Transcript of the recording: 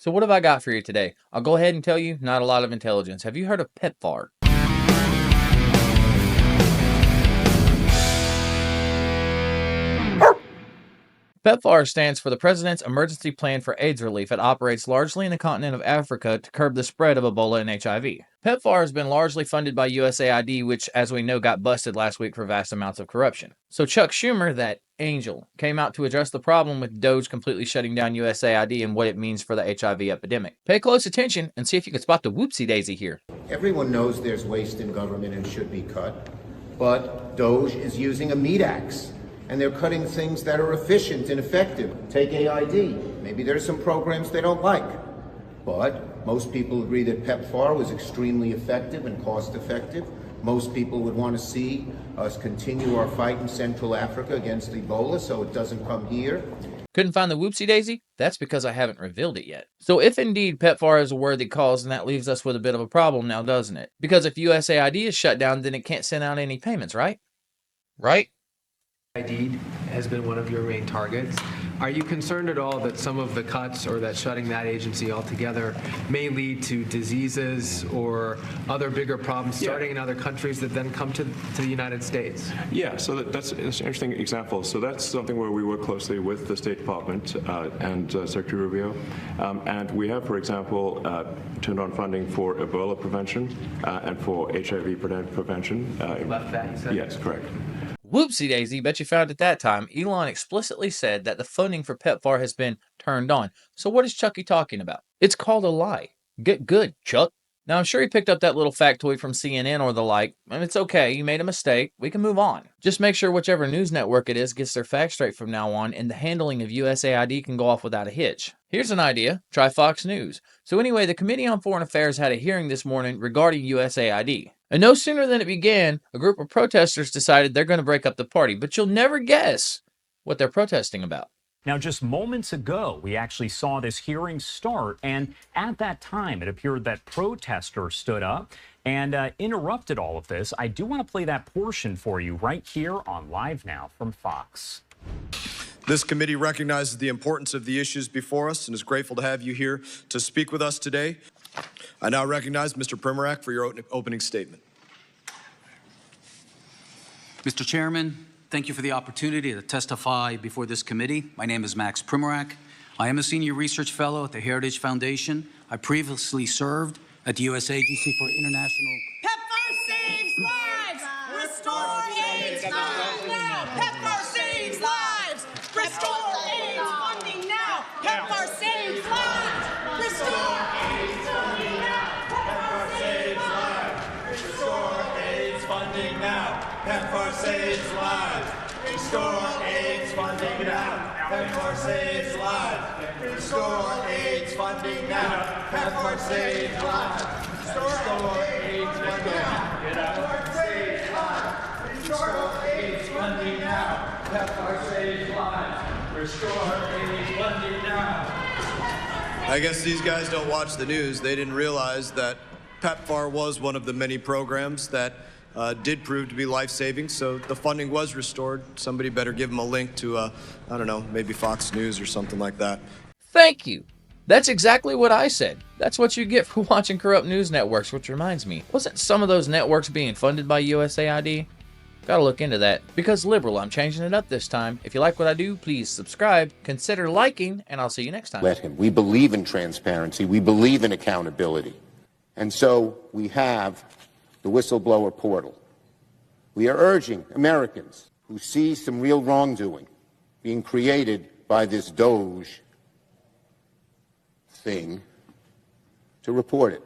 So what have I got for you today? I'll go ahead and tell you, not a lot of intelligence. Have you heard of P.E.P.F.A.R? P.E.P.F.A.R stands for the President's Emergency Plan for AIDS Relief. It operates largely in the continent of Africa to curb the spread of Ebola and HIV. P.E.P.F.A.R has been largely funded by USAID, which, as we know, got busted last week for vast amounts of corruption. So Chuck Schumer, that angel, came out to address the problem with DOGE completely shutting down USAID and what it means for the HIV epidemic. Pay close attention and see if you can spot the whoopsie-daisy here. Everyone knows there's waste in government and should be cut, but DOGE is using a meat axe. And they're cutting things that are efficient and effective. Take AID. Maybe there's some programs they don't like. But most people agree that P.E.P.F.A.R was extremely effective and cost effective. Most people would want to see us continue our fight in Central Africa against Ebola so it doesn't come here. Couldn't find the whoopsie-daisy? That's because I haven't revealed it yet. So if indeed P.E.P.F.A.R is a worthy cause, then that leaves us with a bit of a problem now, doesn't it? Because if USAID is shut down, then it can't send out any payments, right? Right? USAID has been one of your main targets. Are you concerned at all that some of the cuts or that shutting that agency altogether may lead to diseases or other bigger problems starting in other countries that then come to the United States? Yeah, so that's an interesting example. So that's something where we work closely with the State Department and Secretary Rubio. And we have, for example, turned on funding for Ebola prevention and for HIV prevention. Left that, you said? Yes, correct. Whoopsie-daisy, bet you found it that time. Elon explicitly said that the funding for P.E.P.F.A.R has been turned on. So what is Chucky talking about? It's called a lie. Get good, Chuck. Now, I'm sure he picked up that little factoid from CNN or the like, and it's okay, you made a mistake, we can move on. Just make sure whichever news network it is gets their facts straight from now on, and the handling of USAID can go off without a hitch. Here's an idea, try Fox News. So anyway, the Committee on Foreign Affairs had a hearing this morning regarding USAID. And no sooner than it began, a group of protesters decided they're going to break up the party, but you'll never guess what they're protesting about. Now, just moments ago, we actually saw this hearing start, and at that time, it appeared that protesters stood up and interrupted all of this. I do want to play that portion for you right here on Live Now from Fox. This committee recognizes the importance of the issues before us and is grateful to have you here to speak with us today. I now recognize Mr. P.E.P.F.A.R for your opening statement. Mr. Chairman, thank you for the opportunity to testify before this committee. My name is Max P.E.P.F.A.R. I am a senior research fellow at the Heritage Foundation. I previously served at the U.S. Agency for International... P.E.P.F.A.R saves lives! Restore AIDS funding now! P.E.P.F.A.R saves lives! Restore AIDS funding now! P.E.P.F.A.R saves lives! Restore AIDS funding now! P.E.P.F.A.R saves lives! Restore AIDS funding now! P.E.P.F.A.R saves lives! Restore AIDS funding now! P.E.P.F.A.R saves lives! Restore AIDS funding now! P.E.P.F.A.R saves lives! Restore AIDS funding now! P.E.P.F.A.R saves lives! Restore AIDS funding now! P.E.P.F.A.R saves lives! Restore AIDS funding now! I guess these guys don't watch the news. They didn't realize that P.E.P.F.A.R was one of the many programs that did prove to be life-saving, so the funding was restored. Somebody better give them a link to, I don't know, maybe Fox News or something like that. Thank you. That's exactly what I said. That's what you get for watching corrupt news networks, which reminds me, wasn't some of those networks being funded by USAID? Gotta look into that. Because liberal, I'm changing it up this time. If you like what I do, please subscribe, consider liking, and I'll see you next time. Let him. We believe in transparency. We believe in accountability. And so we have the whistleblower portal. We are urging Americans who see some real wrongdoing being created by this DOGE thing to report it.